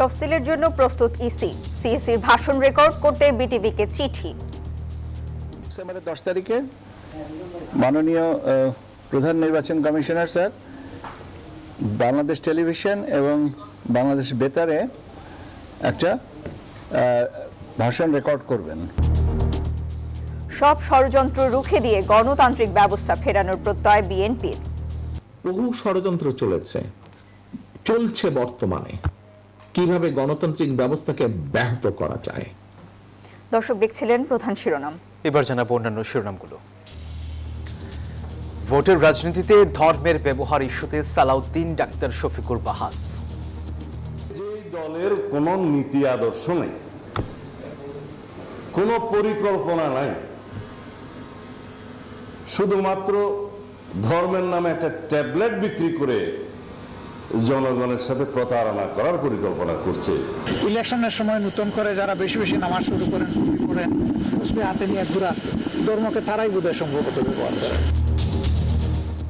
তফসিলের জন্য প্রস্তুত ইসি, সিএসির ভাষণ রেকর্ড করতে বিটিভিকে চিঠি। ডিসেম্বরের 10 তারিখে মাননীয় প্রধান নির্বাচন কমিশনার স্যার বাংলাদেশ টেলিভিশন এবং বাংলাদেশ বেতারে একটা ভাষণ রেকর্ড করবেন। সব ষড়যন্ত্র রুখে দিয়ে গণতান্ত্রিক ব্যবস্থা ফেরানোর প্রত্যয় বিএনপির। বহু ষড়যন্ত্র চলছে বর্তমানে, কিভাবে গণতান্ত্রিক ব্যবস্থাকে ব্যাহত করা যায়। দর্শক দেখছিলেন প্রধান শিরোনাম, এবার জানাবো অন্যান্য শিরোনামগুলো। ভোটের রাজনীতিতে ধর্মের ব্যবহার ইস্যুতে সালাউদ্দিন ডাক্তার শফিকুর বাহাস। যে দলের কোনো নীতি আদর্শ নেই, কোনো পরিকল্পনা নাই, শুধুমাত্র ধর্মের নামে একটা ট্যাবলেট বিক্রি করে জনগণের সাথে প্রতারণা করার পরিকল্পনা করছে। ইলেকশনের সময় নতুন করে যারা বেশি বেশি নামাজ শুরু করেন হাতে নিয়ে ঘোরা ধর্মকে তারাই বোধহয় সম্ভবত ব্যবহার করে।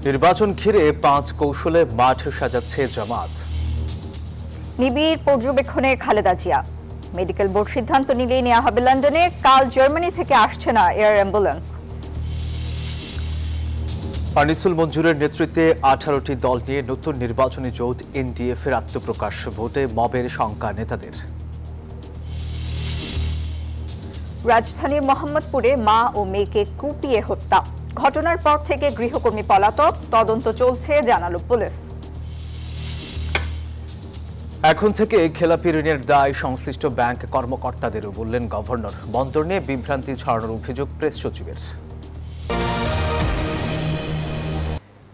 নির্বাচন ঘিরে 5 কৌশলে মাঠ সাজাচ্ছে জামাত। নিবিড় পর্যবেক্ষণে খালেদা জিয়া। মেডিকেল বোর্ড সিদ্ধান্ত নিলেই নেওয়া হবে লন্ডনে। কাল জার্মানি থেকে আসছে না এয়ার অ্যাম্বুলেন্স। আনিসুল মঞ্জুরের নেতৃত্বে 18টি দল নিয়ে নতুন নির্বাচনী জোট এনডিএফ এর আত্মপ্রকাশ। ভোটে মবের শঙ্কা নেতাদের। রাজধানীর মোহাম্মদপুরে মা ও মেয়েকে কুপিয়ে হত্যা। ঘটনার পর থেকে গৃহকর্মী পলাতক, তদন্ত চলছে জানালো পুলিশ। এখন থেকে খেলাপি ঋণের দায় সংশ্লিষ্ট ব্যাংক কর্মকর্তাদেরও, বললেন গভর্নর। বন্দর নিয়ে বিভ্রান্তি ছড়ানোর অভিযোগ প্রেস সচিবের।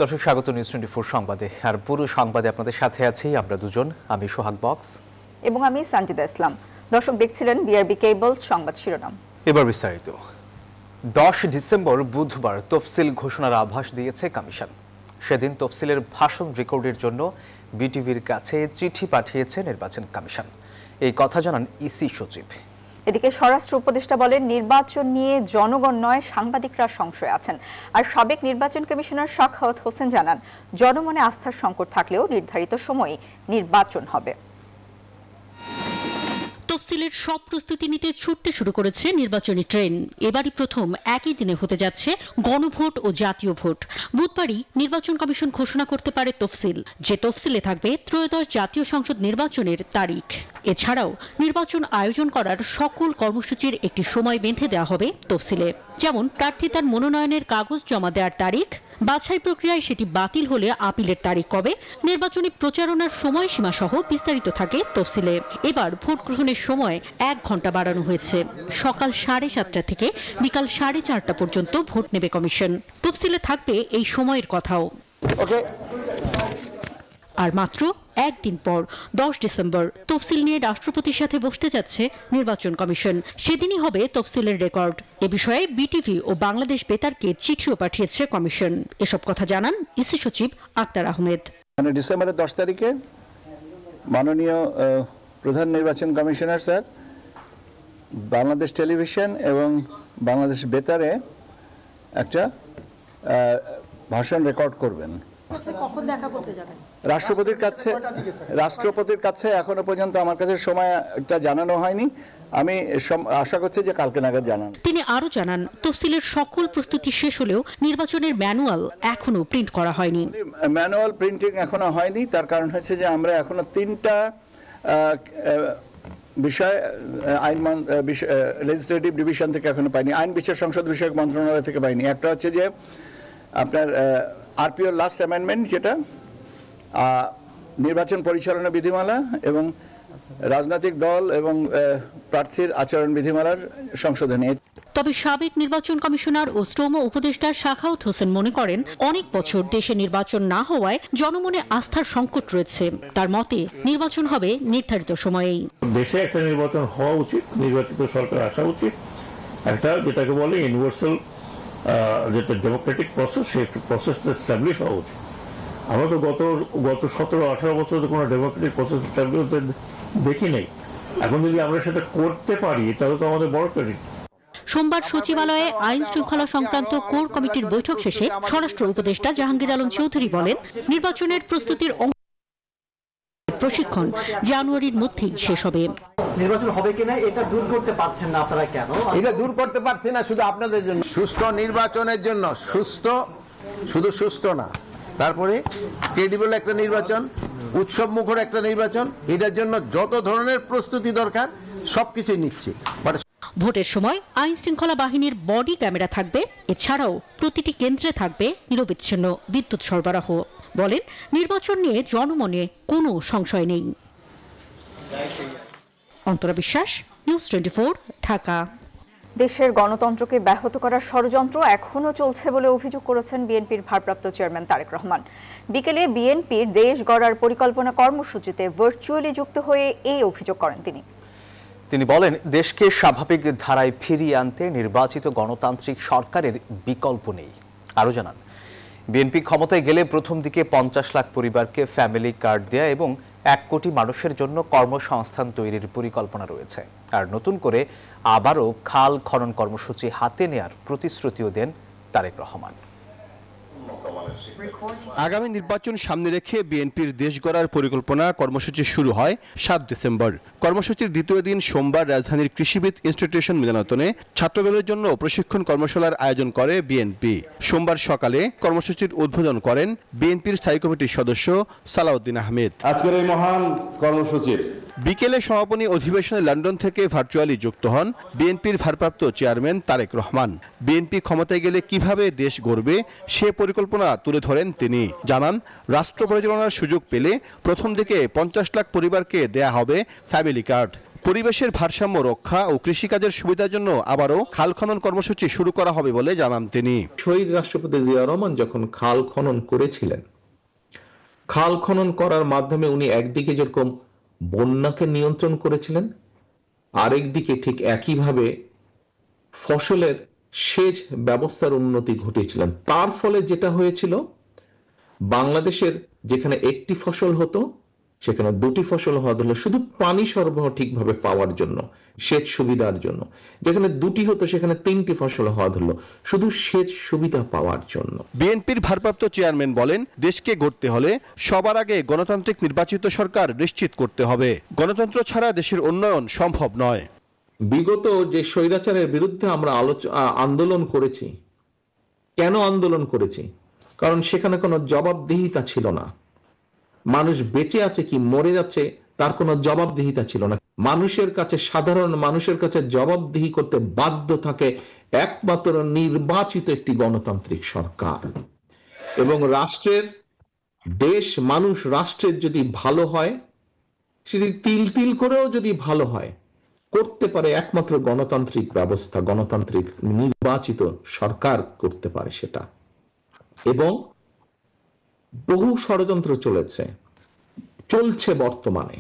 দর্শক স্বাগত নিউজ 24 সংবাদে। আর পুরো সংবাদে আপনাদের সাথে আছি আমরা দুজন, আমি সোহাগ বক্স এবং আমি সানজিদা ইসলাম। দর্শক দেখছিলেন বিআরবি কেবল সংবাদ শিরোনাম। এবার বিস্তারিত। 10 ডিসেম্বর বুধবার তফসিল ঘোষণার আভাস দিয়েছে কমিশন। সেদিন তফসিলের ভাষণ রেকর্ডের জন্য বিটিভির কাছে চিঠি পাঠিয়েছে নির্বাচন কমিশন। এই কথা জানান ইসি সচিব। এদিকে স্বরাষ্ট্র উপদেষ্টা বলেন, নির্বাচন নিয়ে জনগণ নয় সাংবাদিকরা সংশয় আছেন। আর সাবেক নির্বাচন কমিশনার সাখাওয়াত হোসেন জানান, জনমনে আস্থার সংকট থাকলেও নির্ধারিত সময়ে নির্বাচন হবে। তফসিলের সব প্রস্তুতি নিতে ছুটতে শুরু করেছে নির্বাচনী ট্রেন। এবারই প্রথম একই দিনে হতে যাচ্ছে গণভোট ও জাতীয় ভোট। বুধবারই নির্বাচন কমিশন ঘোষণা করতে পারে তফসিল, যে তফসিলে থাকবে ত্রয়োদশ জাতীয় সংসদ নির্বাচনের তারিখ। এছাড়াও নির্বাচন আয়োজন করার সকল কর্মসূচির একটি সময় বেঁধে দেওয়া হবে তফসিলে, যেমন প্রার্থী তার মনোনয়নের কাগজ জমা দেওয়ার তারিখ, বাছাই প্রক্রিয়ায় সেটি বাতিল হলে আপিলের তারিখ কবে, নির্বাচনী প্রচারণার সময়সীমা সহ বিস্তারিত থাকে তফসিলে। এবার ভোট গ্রহণের সময় 1 ঘন্টা বাড়ানো হয়েছে। সকাল 7:30 থেকে বিকাল 4:30 পর্যন্ত ভোট নেবে কমিশন। তফসিলে থাকবে এই সময়ের কথাও। আর মাত্র একদিন পর 10 ডিসেম্বর তফসিল নিয়ে রাষ্ট্রপতির সাথে বসতে যাচ্ছে নির্বাচন কমিশন। সেদিনই হবে তফসিলের রেকর্ড। এ বিষয়ে বিটিভি ও বাংলাদেশ বেতারকে চিঠিও পাঠিয়েছে কমিশন। এসব কথা জানান ইসি সচিব আক্তার আহমেদ। ডিসেম্বরের 10 তারিখে মাননীয় প্রধান নির্বাচন কমিশনার স্যার বাংলাদেশ টেলিভিশন এবং বাংলাদেশ বেতারে একটা ভাষণ রেকর্ড করবেন। কখন দেখা করতে যাবেন? রাষ্ট্রপতির কাছে এখনো পর্যন্ত আমার কাছে সময়টা জানানো হয়নি। আমি আশা করছি যে কালকে নাগাদ জানান। তিনি আরো জানান, তফসিলের সকল প্রস্তুতি শেষ হলেও নির্বাচনের ম্যানুয়াল এখনো প্রিন্ট করা হয়নি। ম্যানুয়াল প্রিন্টিং এখনো হয়নি, তার কারণ হচ্ছে যে আমরা এখনো 3টা বিষয় আইন লেজিসলেটিভ ডিভিশন থেকে এখনো পাইনি, আইন বিচার সংসদ বিষয়ক মন্ত্রণালয় থেকে পাইনি। একটা হচ্ছে যে আপনার আরপিওর লাস্ট অ্যামেন্ডমেন্ট, যেটা নির্বাচন পরিচালনা বিধিমালা এবং রাজনৈতিক দল এবং প্রার্থীর আচরণ বিধিমালার সংশোধনী। তবে সাবেক নির্বাচন কমিশনার ও শ্রম উপদেষ্টা সাখাওয়াত হোসেন মনে করেন, অনেক বছর দেশে নির্বাচন না হওয়ায় জনমনে আস্থার সংকট রয়েছে। তার মতে নির্বাচন হবে নির্ধারিত সময়েই। দেশে একটা নির্বাচন হওয়া উচিত, নির্বাচিত সরকার আসা উচিত, একটা যেটাকে বলে ইউনিভার্সাল যেটা ডেমোক্রেটিক প্রসেস, সেই প্রসেসটা এস্টাবলিশ হওয়া উচিত। আমরা তো গত 17-18 বছর কোনো ডেমোক্রেটিক প্রসেস এস্টাবলিশ দেখি নেই। এখন যদি আমরা সেটা করতে পারি তাহলে তো আমাদের বড় ক্রেডিট। সোমবার সচিবালয়ে আইন শৃঙ্খলা সংক্রান্ত কোর কমিটির বৈঠক শেষে স্বরাষ্ট্র উপদেষ্টা জাহাঙ্গীর আলম চৌধুরী বলেন, নির্বাচনের প্রস্তুতির প্রশিক্ষণ জানুয়ারির মধ্যেই শেষ হবে। নির্বাচন হবে কিনা এটা দূর করতে পারছেন না আপনারা কেন? এটা দূর করতে পারছি না শুধু আপনাদের জন্য, সুস্থ নির্বাচনের জন্য। শুধু সুস্থ না, তারপরে ক্রেডিবল একটা নির্বাচন, উৎসব মুখর একটা নির্বাচন, এটার জন্য যত ধরনের প্রস্তুতি দরকার সবকিছুই নিচ্ছে। ভোটের সময় আইন শৃঙ্খলা বাহিনীর বডি ক্যামেরা থাকবে, এছাড়াও প্রতিটি কেন্দ্রে থাকবে নিরবিচ্ছিন্ন বিদ্যুৎ সরবরাহ। বলেন, নির্বাচন নিয়ে জনমনে কোনো সংশয় নেই। অন্তরা বিশ্বাস, নিউজ 24, ঢাকা। দেশের গণতন্ত্রকে ব্যাহত করার ষড়যন্ত্র এখনো চলছে বলে অভিযোগ করেছেন বিএনপির ভারপ্রাপ্ত চেয়ারম্যান তারেক রহমান। বিকেলে বিএনপির দেশ গড়ার পরিকল্পনা কর্মসূচিতে ভার্চুয়ালি যুক্ত হয়ে এই অভিযোগ করেন তিনি বলেন, দেশকে স্বাভাবিক ধারায় ফিরিয়ে আনতে নির্বাচিত গণতান্ত্রিক সরকারের বিকল্প নেই। আরও জানান, বিএনপি ক্ষমতায় গেলে প্রথম দিকে 50 লাখ পরিবারকে ফ্যামিলি কার্ড দেয়া এবং 1 কোটি মানুষের জন্য কর্মসংস্থান তৈরির পরিকল্পনা রয়েছে। আর নতুন করে আবারও খাল খনন কর্মসূচি হাতে নেয়ার প্রতিশ্রুতিও দেন তারেক রহমান। আগামী নির্বাচন সামনে রেখে বিএনপির দেশ গড়ার পরিকল্পনা কর্মসূচি শুরু হয় 7 ডিসেম্বর। কর্মসূচির দ্বিতীয় দিন সোমবার রাজধানীর কৃষিবিদ ইনস্টিটিউশন মিলনায়তনে ছাত্রদলের জন্য প্রশিক্ষণ কর্মশালার আয়োজন করে বিএনপি। সোমবার সকালে কর্মসূচির উদ্বোধন করেন বিএনপির স্থায়ী কমিটির সদস্য সালাউদ্দিন আহমেদ। আজকের এই মহান কর্মসূচির বিকেলে সমাপনী অধিবেশনে লন্ডন থেকে ভার্চুয়ালি যুক্ত হন বিএনপির ভারপ্রাপ্ত চেয়ারম্যান তারেক রহমান। বিএনপি ক্ষমতায় গেলে কিভাবে দেশ গড়বে সে পরিকল্পনা তুলে ধরেন তিনি। জানান, রাষ্ট্র পরিচালনার সুযোগ পেলে প্রথম দিকে 50 লাখ পরিবারকে দেয়া হবে ফ্যামিলি কার্ড। পরিবেশের ভারসাম্য রক্ষা ও কৃষিকাজের সুবিধার জন্য আবারও খাল খনন কর্মসূচি শুরু করা হবে বলে জানান তিনি। শহীদ রাষ্ট্রপতি জিয়া রহমান যখন খাল খনন করেছিলেন, খাল খনন করার মাধ্যমে উনি একদিকে যেরকম বন্যাকে নিয়ন্ত্রণ করেছিলেন, আরেকদিকে ঠিক একইভাবে ফসলের সেচ ব্যবস্থার উন্নতি ঘটিয়েছিলেন। তার ফলে যেটা হয়েছিল, বাংলাদেশের যেখানে একটি ফসল হতো সেখানে 2টি ফসল হওয়া হলো শুধু পানি সরবরাহ ঠিকভাবে পাওয়ার জন্য, সেচ সুবিধার জন্য। যেখানে 2টি হতো সেখানে 3টি ফসল হওয়া হলো শুধু সেচ সুবিধা পাওয়ার জন্য। বিএনপির ভারপ্রাপ্ত চেয়ারম্যান বলেন, দেশকে গড়তে হলে সবার আগে গণতান্ত্রিক নির্বাচিত সরকার নিশ্চিত করতে হবে। গণতন্ত্র ছাড়া দেশের উন্নয়ন সম্ভব নয়। বিগত যে স্বৈরাচারের বিরুদ্ধে আমরা আন্দোলন করেছি, কেন আন্দোলন করেছি? কারণ সেখানে কোনো জবাবদিহিতা ছিল না। মানুষ বেঁচে আছে কি মরে যাচ্ছে তার কোনো জবাবদিহিতা ছিল না। মানুষের কাছে, সাধারণ মানুষের কাছে জবাবদিহি করতে বাধ্য থাকে একমাত্র নির্বাচিত একটি গণতান্ত্রিক সরকার। এবং রাষ্ট্রের, দেশ, মানুষ, রাষ্ট্রের যদি ভালো হয়, সেটি তিল তিল করেও যদি ভালো হয়, করতে পারে একমাত্র গণতান্ত্রিক ব্যবস্থা, গণতান্ত্রিক নির্বাচিত সরকার করতে পারে সেটা। এবং বহু ষড়যন্ত্র চলছে বর্তমানে,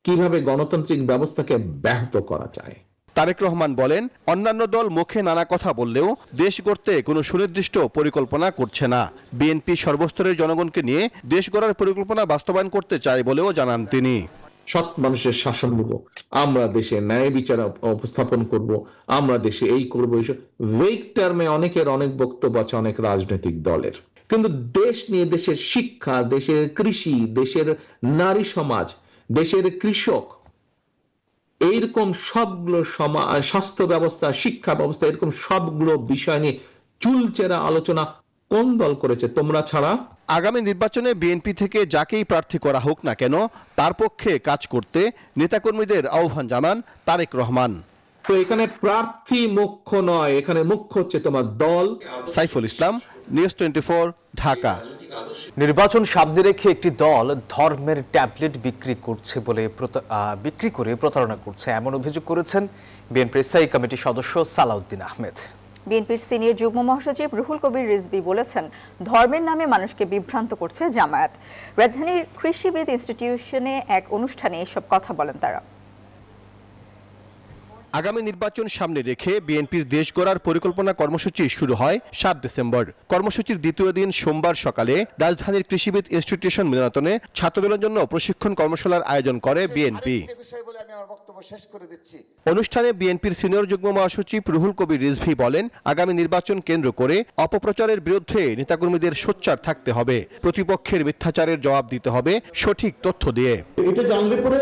কিভাবে গণতান্ত্রিক ব্যবস্থাকে ব্যাহত করা যায়। তারেক রহমান বলেন, অন্যান্য দল মুখে নানা কথা বললেও দেশ গড়তে কোনো সুনির্দিষ্ট পরিকল্পনা করছে না। বিএনপি সর্বস্তরের জনগণকে নিয়ে দেশ গড়ার পরিকল্পনা বাস্তবায়ন করতে চায় বলেও জানান তিনি। সৎ মানুষের শাসন দেব, আমরা দেশে ন্যায় বিচার উপস্থাপন করব, আমরা দেশে এই করবো, এইসব ভেগ টার্মে অনেকের অনেক বক্তব্য আছে অনেক রাজনৈতিক দলের। কিন্তু দেশ নিয়ে, দেশের শিক্ষা, দেশের কৃষি, দেশের নারী সমাজ, দেশের কৃষক, এইরকম সবগুলো স্বাস্থ্য ব্যবস্থা, শিক্ষা ব্যবস্থা, এরকম সবগুলো বিষয় নিয়ে চুলচেরা আলোচনা কোন দল করেছে তোমরা ছাড়া? আগামী নির্বাচনে বিএনপি থেকে যাকেই প্রার্থী করা হোক না কেন তার পক্ষে কাজ করতে নেতাকর্মীদের আহ্বান জানান তারেক রহমান। তো এখানে প্রার্থী মুখ্য নয়, এখানে মুখ্য হচ্ছে তোমার দল। সাইফুল ইসলাম, নিউজ 24, ঢাকা। নির্বাচন সামনে রেখে একটি দল ধর্মের ট্যাবলেট বিক্রি করে প্রতারণা করছে, এমন অভিযোগ করেছেন বিএনপির স্থায়ী কমিটির সদস্য সালাউদ্দিন আহমেদ। বিএনপির সিনিয়র যুগ্ম মহাসচিব রুহুল কবির রিজভী বলেছেন, ধর্মের নামে মানুষকে বিভ্রান্ত করছে জামায়াত। রাজধানীর কৃষিবিদ ইনস্টিটিউশনে এক অনুষ্ঠানে এসব কথা বলেন তারা। আগামী নির্বাচন সামনে রেখে বিএনপির দেশ গড়ার পরিকল্পনা কর্মসূচি শুরু হয় 7 ডিসেম্বর। কর্মসূচির দ্বিতীয় দিন সোমবার সকালে রাজধানীর কৃষিবিদ ইনস্টিটিউশন মিলনায়তনে ছাত্রদলের জন্য প্রশিক্ষণ কর্মশালার আয়োজন করে বিএনপি। বক্তব্য শেষ করে দিচ্ছি। অনুষ্ঠানে বিএনপির সিনিয়র যুগ্ম মহাসচিব রুহুল কবির রিজভী বলেন, আগামী নির্বাচন কেন্দ্র করে অপপ্রচারের বিরুদ্ধে নেতাকর্মীদের সোচ্চার থাকতে হবে। প্রতিপক্ষের মিথ্যাচারের জবাব দিতে হবে সঠিক তথ্য দিয়ে। এটা জানলে পরে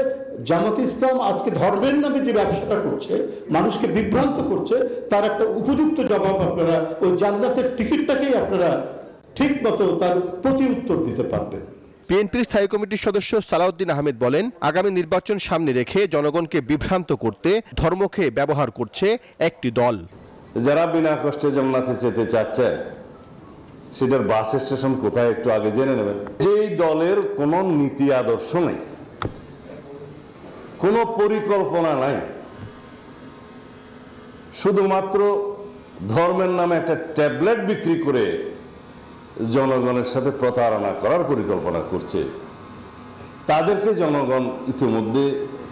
জামাতে ইসলাম আজকে ধর্মের নামে যে ব্যবসাটা করছে, মানুষকে বিভ্রান্ত করছে, তার একটা উপযুক্ত জবাব আপনারা ওই জান্নাতের টিকিটটাকেই আপনারা ঠিক মতো তার প্রতি উত্তর দিতে পারবেন। বিএনপির স্থায়ী কমিটির সদস্য সালাউদ্দিন আহমেদ বলেন, আগামী নির্বাচন সামনে রেখে জনগণকে বিভ্রান্ত করতে ধর্মকে ব্যবহার করছে একটি দল। যারা বিনা কষ্টে জান্নাতে যেতে চাচ্ছেন সেটার বাস স্টেশন কোথায় একটু আগে জেনে নেবেন। যেই দলের কোনো নীতি আদর্শ নেই, কোনো পরিকল্পনা নাই, শুধুমাত্র ধর্মের নামে একটা ট্যাবলেট বিক্রি করে জনগণের সাথে প্রতারণা করার পরিকল্পনা করছে, তাদেরকে জনগণ ইতিমধ্যে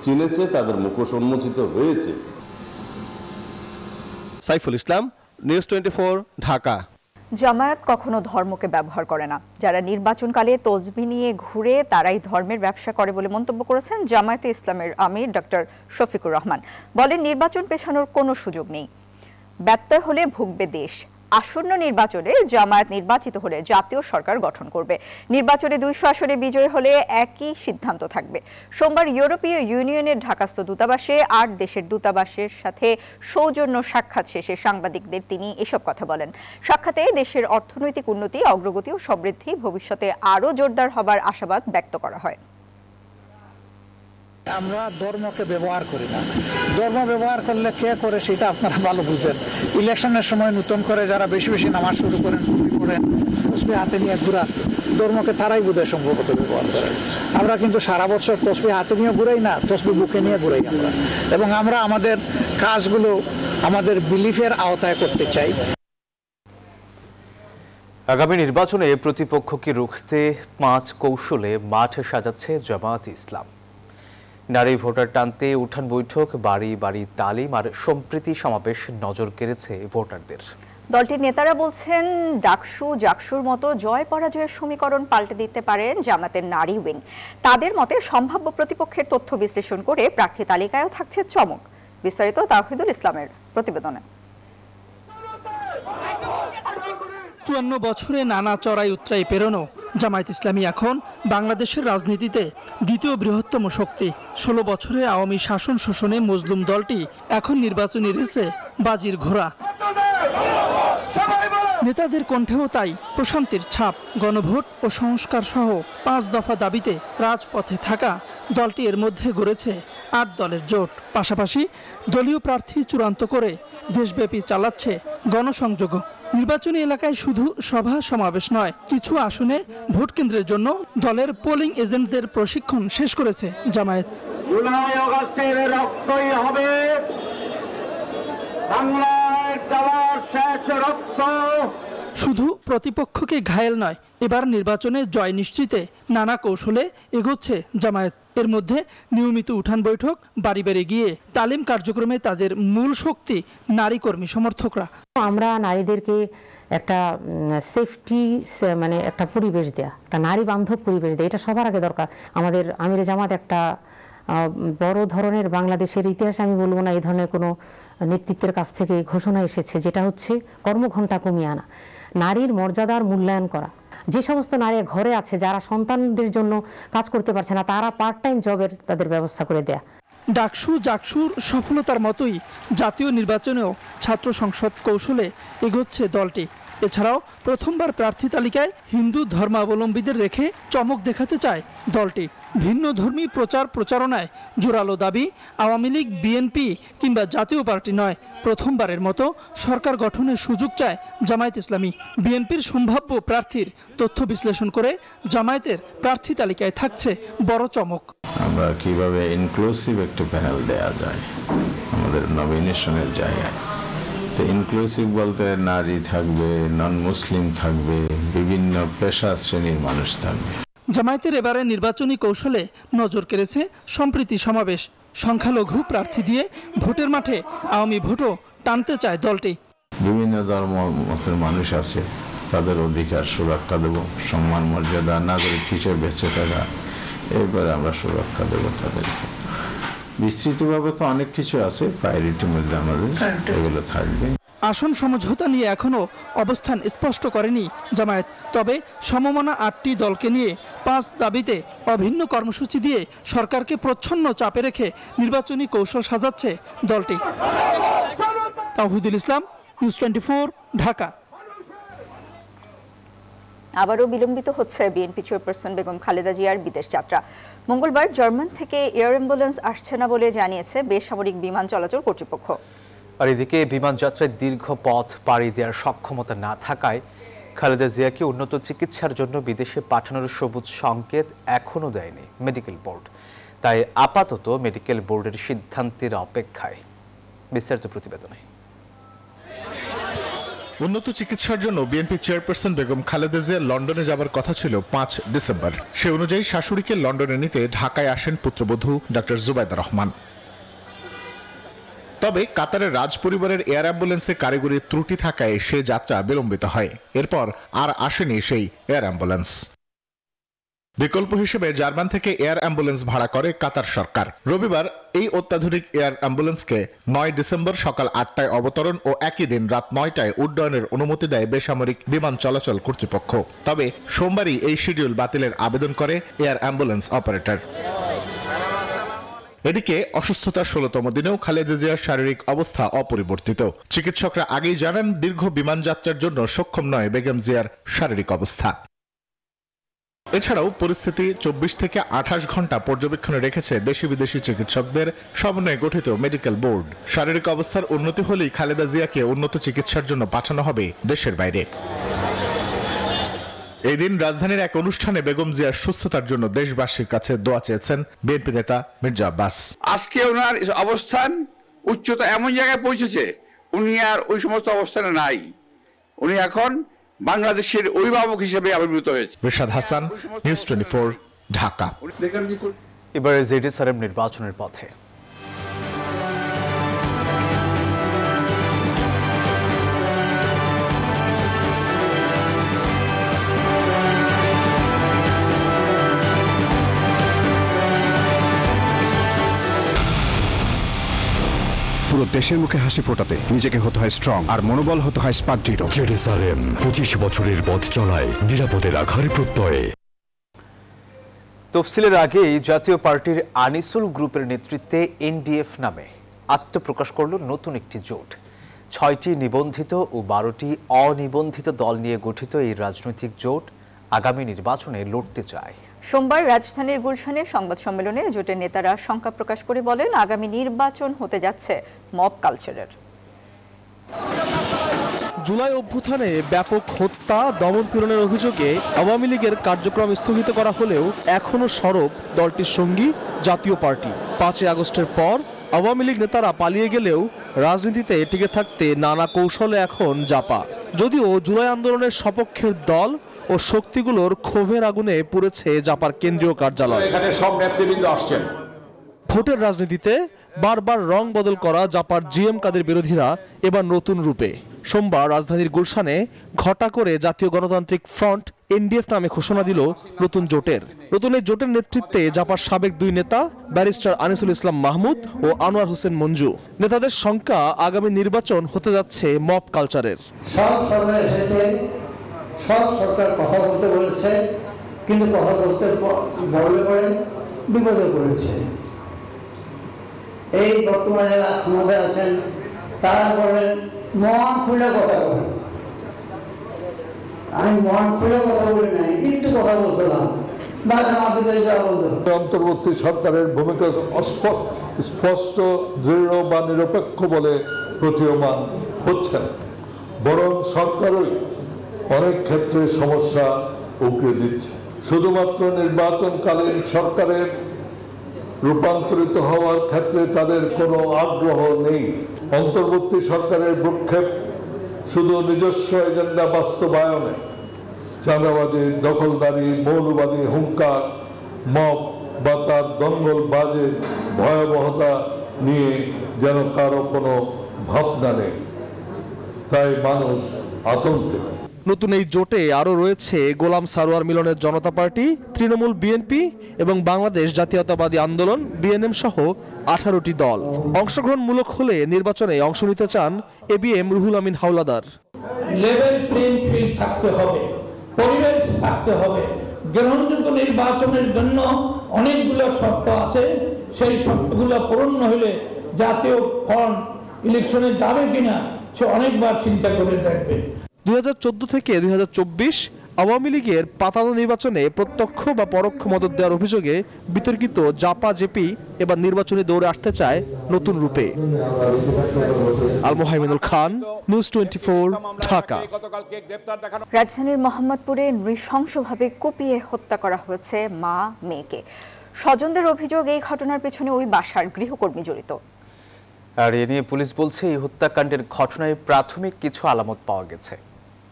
চিনেছে, তাদের মুখোশ উন্মোচিত হয়েছে। সাইফুল ইসলাম, নিউজ 24, ঢাকা। জামায়াত কখনো ধর্মকে ব্যবহার করে না। যারা নির্বাচনকালে তসবিহ নিয়ে ঘুরে তারাই ধর্মের ব্যবসা করে বলে মন্তব্য করেছেন জামায়াতে ইসলামের আমির ডক্টর শফিকুর রহমান। বলেন, নির্বাচন পেছানোর কোনো সুযোগ নেই, ব্যত্যয় হলে ভুগবে দেশ। আসন্ন নির্বাচনে জামায়াত নির্বাচিত হলে জাতীয় সরকার গঠন করবে। নির্বাচনে 200 আসনে বিজয়ী হলে একই সিদ্ধান্ত থাকবে। সোমবার ইউরোপীয় ইউনিয়নের ঢাকাস্থ দূতাবাসে 8 দেশের দূতাবাসের সাথে সৌজন্য সাক্ষাৎ শেষে সাংবাদিকদের তিনি এসব কথা বলেন। সাক্ষাতে দেশের অর্থনৈতিক উন্নতি, অগ্রগতি ও সমৃদ্ধি ভবিষ্যতে আরও জোরদার হবার আশাবাদ ব্যক্ত করা হয়। আমরা ধর্মকে ব্যবহার করি না। ধর্ম ব্যবহার করলে কে করে সেটা আপনারা ভালো বুঝেন। ইলেকশনের সময় নতুন করে যারা বেশি বেশি নামাজ শুরু করেন, তসবিহ হাতে নিয়ে ঘুরা, ধর্মকে তারাই বোধহয় সম্ভবত ব্যবহার করে। আমরা কিন্তু সারা বছর তসবিহ হাতে নিয়ে ঘুরাই না, তসবিহ বুকে নিয়ে ঘুরাই আমরা। এবং আমরা আমাদের কাজগুলো আমাদের বিলিফের আওতায় করতে চাই। আগামী নির্বাচনে প্রতিপক্ষকে রুখতে 5 কৌশলে মাঠ সাজাচ্ছে জামায়াতে ইসলাম। নারী ভোটার টানতে উঠান বৈঠক, বাড়ি বাড়ি তালিম আর সম্প্রীতি সমাবেশ নজর কেড়েছে ভোটারদের। দলটির নেতারা বলছেন, ডাকসু জাকসুর মতো জয় পরাজয়ের সমীকরণ পাল্টে দিতে পারেন জামাতের নারী উইং। তাদের মতে সম্ভাব্য প্রতিপক্ষের তথ্য বিশ্লেষণ করে প্রার্থী তালিকায়ও থাকছে চমক। বিস্তারিত তাওহিদুল ইসলামের প্রতিবেদনে। 54 বছরে নানা চড়াই উতরাই পেরোনো জামায়াত ইসলামী এখন বাংলাদেশের রাজনীতিতে দ্বিতীয় বৃহত্তম শক্তি। 16 বছরে আওয়ামী শাসন শোষণে মজলুম দলটি এখন নির্বাচনী রেসে বাজির ঘোড়া। নেতাদের কণ্ঠেও তাই প্রশান্তির ছাপ। গণভোট ও সংস্কার সহ 5 দফা দাবিতে রাজপথে থাকা দলটি এর মধ্যে গড়েছে 8 দলের জোট। পাশাপাশি দলীয় প্রার্থী চূড়ান্ত করে দেশব্যাপী চালাচ্ছে গণসংযোগ। নির্বাচনী এলাকায় শুধু সভা সমাবেশ নয়, কিছু আসনে ভোট কেন্দ্রের জন্য দলের পোলিং এজেন্টদের প্রশিক্ষণ শেষ করেছে জামায়াত। জুলাই আগস্টের রক্তই হবে বাংলার দেওয়ার শেষ রক্ত। শুধু প্রতিপক্ষকে ঘায়েল নয়, এবার নির্বাচনে জয় নিশ্চিতে নানা কৌশলে এগোচ্ছে জামায়াত। এর মধ্যে নিয়মিত উঠান বৈঠক, বাড়ি বাড়ি গিয়ে তালিম কার্যক্রমে তাদের মূল শক্তি নারী কর্মী সমর্থকরা। আমরা নারীদেরকে একটা সেফটি মানে একটা পরিবেশ দেয়া, একটা নারী বান্ধব পরিবেশ দেয়া, এটা সবার আগে দরকার। আমাদের আমিরে জামাত একটা বড় ধরনের বাংলাদেশের ইতিহাসে আমি বলবো না এই ধরনের কোনো নেতৃত্বের কাছ থেকে ঘোষণা এসেছে, যেটা হচ্ছে কর্মঘণ্টা কমিয়ে আনা, নারীর মর্যাদার মূল্যায়ন করা। যে সমস্ত নারী ঘরে আছে যারা সন্তানদের জন্য কাজ করতে পারছে না, তারা পার্ট টাইম জবের তাদের ব্যবস্থা করে দেয়া। ডাকসু জাকসুর সফলতার মতোই জাতীয় নির্বাচনেও ছাত্র সংসদ কৌশলে এগোচ্ছে দলটি। এছাড়াও প্রথমবার প্রার্থী তালিকায় হিন্দু ধর্মাবলম্বীদের রেখে চমক দেখাতে চায় দলটি। ভিন্ন ধর্মী প্রচার প্রচারণায় জোরালো দাবি, আওয়ামী লীগ, বিএনপি কিংবা জাতীয় পার্টি নয়, প্রথমবারের মতো সরকার গঠনের সুযোগ চায় জামায়াত ইসলামী। বিএনপির সম্ভাব্য প্রার্থীর তথ্য বিশ্লেষণ করে জামায়াতের প্রার্থী তালিকায় থাকছে বড় চমক। আমরা কিভাবে ইনক্লুসিভ একটা প্যানেল দেয়া যায় আমাদের নমিনেশনের জায়গায়। তো ইনক্লুসিভ বলতে নারী থাকবে, নন মুসলিম থাকবে, বিভিন্ন পেশা শ্রেণীর মানুষ থাকবে। জামায়াতের এবারে নির্বাচনী কৌশলে নজর কেড়েছে সম্প্রীতি সমাবেশ। সংখ্যালঘু প্রার্থী দিয়ে ভোটের মাঠে আওয়ামী ভোটও টানতে চায় দলটি। বিভিন্ন ধর্ম মতের মানুষ আছে, তাদের অধিকার সুরক্ষা দেব, সম্মান মর্যাদা, নাগরিক হিসেবে বেঁচে থাকা, এরপরে আমরা সুরক্ষা দেব তাদেরকে। বিস্তৃতভাবে তো অনেক কিছু আছে, প্রায়োরিটির মধ্যে আমাদের এগুলো থাকবে। আসন সমঝোতা নিয়ে এখনো অবস্থান স্পষ্ট করেনি জামায়াত, তবে সমমনা 8টি দলকে নিয়ে 5 দাবিতে অভিন্ন কর্মসূচি দিয়ে সরকারকে প্রচ্ছন্ন চাপে রেখে নির্বাচনী কৌশল সাজাচ্ছে দলটি। তাওহিদুল ইসলাম, নিউজ 24, ঢাকা। আবারও বিলম্বিত হচ্ছে বিএনপি চেয়ারপারসন বেগম খালেদা জিয়ার বিদেশ যাত্রা। মঙ্গলবার জার্মান থেকে এয়ার অ্যাম্বুলেন্স আসছে না বলে জানিয়েছে বেসামরিক বিমান চলাচল কর্তৃপক্ষ। আর এদিকে বিমান যাত্রায় দীর্ঘ পথ পাড়ি দেওয়ার সক্ষমতা না থাকায় খালেদা জিয়াকে উন্নত চিকিৎসার জন্য বিদেশে পাঠানোর সবুজ সংকেত এখনও দেয়নি মেডিকেল বোর্ড। তাই আপাতত মেডিকেল বোর্ডের সিদ্ধান্তের অপেক্ষায়। বিস্তারিত প্রতিবেদনে। উন্নত চিকিৎসার জন্য বিএনপি চেয়ারপারসন বেগম খালেদা জিয়া লন্ডনে যাবার কথা ছিল 5 ডিসেম্বর। সে অনুযায়ী শাশুড়িকে লন্ডনে নিতে ঢাকায় আসেন পুত্রবধূ ডক্টর জুবাইদা রহমান। তবে কাতারের রাজ পরিবারের এয়ার অ্যাম্বুলেন্সে কারিগরি ত্রুটি থাকায় সে যাত্রা বিলম্বিত হয়। এরপর আর আসেনি সেই এয়ার অ্যাম্বুলেন্স। বিকল্প হিসেবে জার্মান থেকে এয়ার অ্যাম্বুলেন্স ভাড়া করে কাতার সরকার। রবিবার এই অত্যাধুনিক এয়ার অ্যাম্বুলেন্সকে 9 ডিসেম্বর সকাল 8টায় অবতরণ ও একই দিন রাত 9টায় উড্ডয়নের অনুমতি দেয় বেসামরিক বিমান চলাচল কর্তৃপক্ষ। তবে সোমবারই এই শিডিউল বাতিলের আবেদন করে এয়ার অ্যাম্বুলেন্স অপারেটর। এদিকে অসুস্থতার 16তম দিনেও খালেদা জিয়ার শারীরিক অবস্থা অপরিবর্তিত। চিকিৎসকরা আগেই জানান দীর্ঘ বিমান যাত্রার জন্য সক্ষম নয় বেগম জিয়ার শারীরিক অবস্থা। এছাড়াও পরিস্থিতি 24 থেকে 28 ঘন্টা পর্যবেক্ষণে রেখেছে দেশি বিদেশি চিকিৎসকদের সমন্বয়ে গঠিত মেডিকেল বোর্ড। শারীরিক অবস্থার উন্নতি হলেই খালেদা জিয়াকে উন্নত চিকিৎসার জন্য পাঠানো হবে দেশের বাইরে। এই দিন রাজধানীর এক অনুষ্ঠানে বেগম জিয়ার সুস্থতার জন্য দেশবাসীর কাছে দোয়া চেয়েছেন বিএনপি নেতা মির্জা আব্বাস। আজকে ওনার অবস্থান উচ্চতা এমন জায়গায় পৌঁছেছে, উনি আর ওই সমস্ত অবস্থানে নাই। উনি এখন বাংলাদেশের অভিভাবক হিসেবে আবির্ভূত হয়েছে। রিশাদ হাসান, নিউজ 24, ঢাকা। এবারে জেডিএসআরএম নির্বাচনের পথে। পুরো দেশের মুখে হাসি ফোটাতে নিজেকে হতে হয় স্ট্রং, আর মনোবল হতে হয় স্পার্ক-জিরো। জেডিএসআরএম 25 বছরের পথ চলায় নিরাপদে রাখার প্রত্যয়ে। তফসিলের আগেই জাতীয় পার্টির আনিসুল গ্রুপের নেতৃত্বে এনডিএফ নামে আত্মপ্রকাশ করল নতুন একটি জোট। 6টি নিবন্ধিত ও 12টি অনিবন্ধিত দল নিয়ে গঠিত এই রাজনৈতিক জোট আগামী নির্বাচনে লড়তে চায়। সোমবার রাজধানীর গুলশানে সংবাদ সম্মেলনে জোটের নেতারা শঙ্কা প্রকাশ করে বলেন আগামী নির্বাচন হতে যাচ্ছে মব কালচারের। জুলাই অভ্যুত্থানে ব্যাপক হত্যা দমন-পীড়নের অভিযোগে আওয়ামী লীগের কার্যক্রম স্থগিত করা হলেও এখনও সরব দলটির সঙ্গী জাতীয় পার্টি। 5 আগস্টের পর আওয়ামী লীগ নেতারা পালিয়ে গেলেও রাজনীতিতে টিকে থাকতে নানা কৌশলে এখন জাপা। যদিও জুলাই আন্দোলনের সপক্ষের দল ও শক্তিগুলোর ক্ষোভের আগুনে পুড়েছে জাপার কেন্দ্রীয় কার্যালয়। এখানে সব নেতৃবৃন্দ আসছেন। ভোটের রাজনীতিতে বারবার রং বদল করা জাপার জিএম কাদের বিরোধীরা এবার নতুন রূপে। সোমবার রাজধানীর গুলশানে ঘটা করে জাতীয় গণতান্ত্রিক ফ্রন্ট এনডিএফ নামে ঘোষণা দিল নতুন জোটের। নতুন এই জোটের নেতৃত্বে জাপার সাবেক 2 নেতা ব্যারিস্টার আনিসুল ইসলাম মাহমুদ ও আনোয়ার হোসেন মঞ্জু। নেতাদের শঙ্কা আগামী নির্বাচন হতে যাচ্ছে মব কালচারের। সব সরকার এসেছে, সব সরকার কথা বলতে বলেছে, কিন্তু কথা বলতে বললে পরে বিপদে পড়েছে। এই বর্তমানে যারা ক্ষমতায় আছেন তারা বলেন মন খুলে কথা বলেন। আমি মন খুলে কথা বলি নাই, একটু কথা বলছিলাম, অন্তর্বর্তী সরকারের ভূমিকা স্পষ্ট, দৃঢ় বা নিরপেক্ষ বলে প্রতীয়মান হচ্ছে না, বরং সরকারই অনেক ক্ষেত্রে সমস্যা উগরে দিচ্ছে। শুধুমাত্র নির্বাচনকালীন সরকারের রূপান্তরিত হওয়ার ক্ষেত্রে তাদের কোনো আগ্রহ নেই। অন্তর্বর্তী সরকারের ভ্রুক্ষেপ শুধু নিজস্ব এজেন্ডা বাস্তবায়নে, চাঁদাবাজি, দখলদারি, মৌলবাদী হুঙ্কার, মব বা তার দঙ্গলবাজের ভয়াবহতা নিয়ে যেন কারো কোনো ভাবনা নেই। তাই মানুষ আতঙ্কে। নতুন এই জোটে আরও রয়েছে গোলাম সারোয়ার মিলনের জনতা পার্টি, তৃণমূল, বিএনপি এবং বাংলাদেশ জাতীয়তাবাদী আন্দোলন বিএনএম সহ 18টি দল। অংশগ্রহণমূলক হলে নির্বাচনে অংশ নিতে চান ABM Ruhul Amin Howlader. Level playing field থাকতে হবে, পরিবেশ থাকতে হবে। গ্রহণযোগ্য নির্বাচনের জন্য অনেকগুলো শর্ত আছে, সেই শর্তগুলো পূরণ হলে জাতীয় ফ্রন্ট ইলেকশনে যাবে কিনা সে অনেকবার চিন্তা করে দেখবে। 2014 থেকে 2024 আওয়ামী লীগের পাতানো নির্বাচনে প্রত্যক্ষ বা পরোক্ষ মদত দেওয়ার অভিযোগে বিতর্কিত জাপা জেপি এবার নির্বাচনী দৌড়ে আসতে চায় নতুন রূপে। আল মোহাইমিনুল খান, নিউজ 24, ঢাকা। রাজধানীর মোহাম্মদপুরে নৃশংসভাবে কুপিয়ে হত্যা করা হয়েছে মা মেয়েকে। স্বজনদের অভিযোগ, এই ঘটনার পেছনে ওই বাসার গৃহকর্মী জড়িত। আর এ নিয়ে পুলিশ বলছে এই হত্যাকাণ্ডের ঘটনায় প্রাথমিক কিছু আলামত পাওয়া গেছে,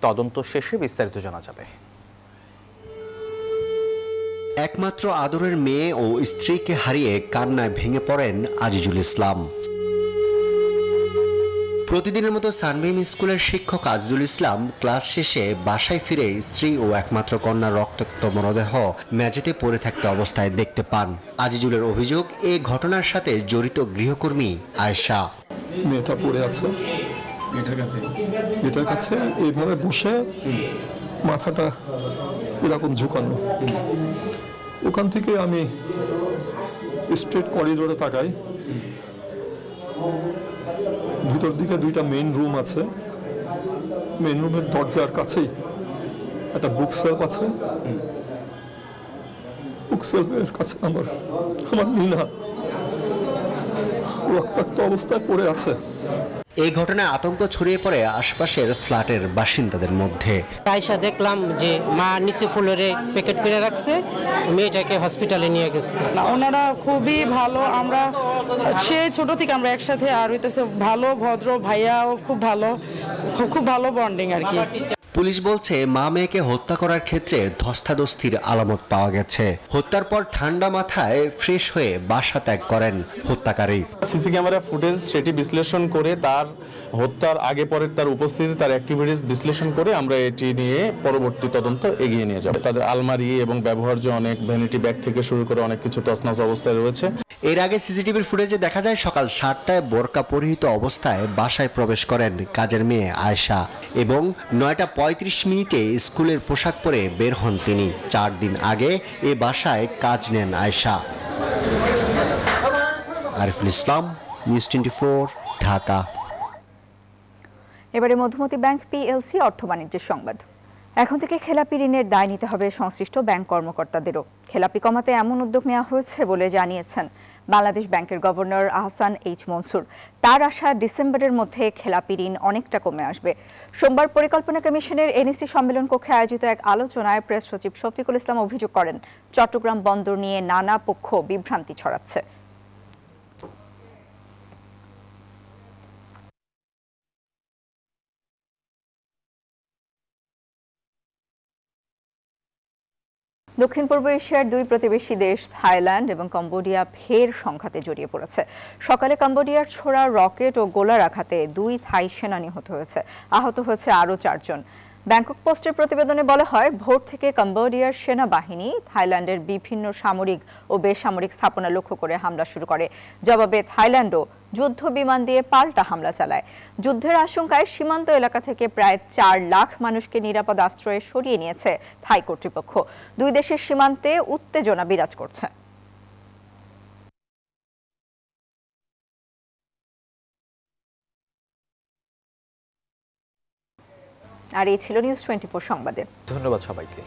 তদন্ত শেষে বিস্তারিত জানা যাবে। একমাত্র আদরের মেয়ে ও স্ত্রীকে হারিয়ে কান্নায় ভেঙে পড়েন আজিজুল ইসলাম। প্রতিদিনের মতো সানবিম স্কুলের শিক্ষক আজিজুল ইসলাম ক্লাস শেষে বাসায় ফিরে স্ত্রী ও একমাত্র কন্যার রক্তাক্ত মরদেহ মেঝেতে পড়ে থাকতে অবস্থায় দেখতে পান। আজিজুলের অভিযোগ, এই ঘটনার সাথে জড়িত গৃহকর্মী আয়েশা। মেয়েটা পড়ে আছে এটার কাছে এইভাবে বসে, মাথাটা এরকম ঝুঁকানো। ওখান থেকে আমি স্ট্রেট করিডোরে তাকাই, ভিতর দিকে দুইটা মেইন রুম আছে, মেইন রুমের দরজার কাছেই একটা বুক সেলফ আছে, বুক সেলফের কাছে আমার মিনা রক্তাক্ত অবস্থায় পড়ে আছে। এই ঘটনায় আতঙ্ক ছড়িয়ে পড়ে আশপাশের ফ্ল্যাটের বাসিন্দাদের মধ্যে। আয়শা দেখলাম যে মা নিচে ফুলরে প্যাকেট করে রাখছে, মেয়েটাকে হসপিটালে নিয়ে গেছে। ওনারা খুবই ভালো, আমরা সে ছোট থেকে আমরা একসাথে, আর হইতেছে ভালো ভদ্র ভাইয়াও খুব ভালো বন্ডিং আর কি। পুলিশ বলছে মা মেয়েকে হত্যা করার ক্ষেত্রে ধস্তাধস্তির আলামত পাওয়া গেছে। হত্যার পর ঠান্ডা মাথায় ফ্রেশ হয়ে বাসা ত্যাগ করেন হত্যাকারী। সিসি ক্যামেরা ফুটেজ সেটি বিশ্লেষণ করে তার হত্যার আগে পরের তার উপস্থিতি, তার অ্যাক্টিভিটিস বিশ্লেষণ করে আমরা এটি নিয়ে পরবর্তী তদন্ত এগিয়ে নিয়ে যাব। তাদের আলমারি এবং ব্যবহার্য অনেক ভ্যানিটি ব্যাগ থেকে শুরু করে অনেক কিছু তছনছ অবস্থায় রয়েছে। এর আগে সিসিটিভির ফুটেজে দেখা যায় সকাল 7টায় বোরকা পরিহিত অবস্থায় বাসায় প্রবেশ করেন কাজের মেয়ে আয়েশা এবং 9:35 স্কুলের পোশাক পরে বের হন তিনি। 4 দিন আগে এ বাসায় কাজ নেন আয়েশা। আরিফুল ইসলাম, নিউজ 24, ঢাকা। এবারে মধুমতি ব্যাংক পিএলসি অর্থ বাণিজ্যের সংবাদ। এখন থেকে খেলাপি ঋণের দায় নিতে হবে সংশ্লিষ্ট ব্যাংক কর্মকর্তাদেরও। খেলাপি কমাতে এমন উদ্যোগ নেওয়া হয়েছে বলে জানিয়েছেন বাংলাদেশ ব্যাংকের গভর্নর আহসান এইচ মনসুর। তার আশা ডিসেম্বরের মধ্যে খেলাপি ঋণ অনেকটা কমে আসবে। সোমবার পরিকল্পনা কমিশনের এনইসি সম্মেলন কক্ষে আয়োজিত এক আলোচনায় প্রেস সচিব শফিকুল ইসলাম অভিযোগ করেন, চট্টগ্রাম বন্দর নিয়ে নানা পক্ষ বিভ্রান্তি ছড়াচ্ছে। দক্ষিণ পূর্ব এশিয়ার দুই প্রতিবেশী দেশ থাইল্যান্ড এবং কম্বোডিয়া ফের সংঘাতে জড়িয়ে পড়েছে। সকালে কম্বোডিয়ার ছোড়া রকেট ও গোলার আঘাতে 2 থাই সেনা নিহত হয়েছে, আহত হয়েছে আরও 4 জন। ব্যাংকক পোস্টের প্রতিবেদনে বলা হয়, ভোর থেকে কম্বোডিয়ার সেনাবাহিনী থাইল্যান্ডের বিভিন্ন সামরিক ও বেসামরিক স্থাপনা লক্ষ্য করে হামলা শুরু করে। জবাবে থাইল্যান্ডও যুদ্ধ বিমান দিয়ে পাল্টা হামলা চালায়। যুদ্ধের আশঙ্কায় সীমান্ত এলাকা থেকে প্রায় 4 লাখ মানুষকে নিরাপদ আশ্রয়ে সরিয়ে নিয়েছে থাই কর্তৃপক্ষ। দুই দেশের সীমান্তে উত্তেজনা বিরাজ করছে। আর এই ছিল নিউজ 24 সংবাদে। ধন্যবাদ সবাইকে।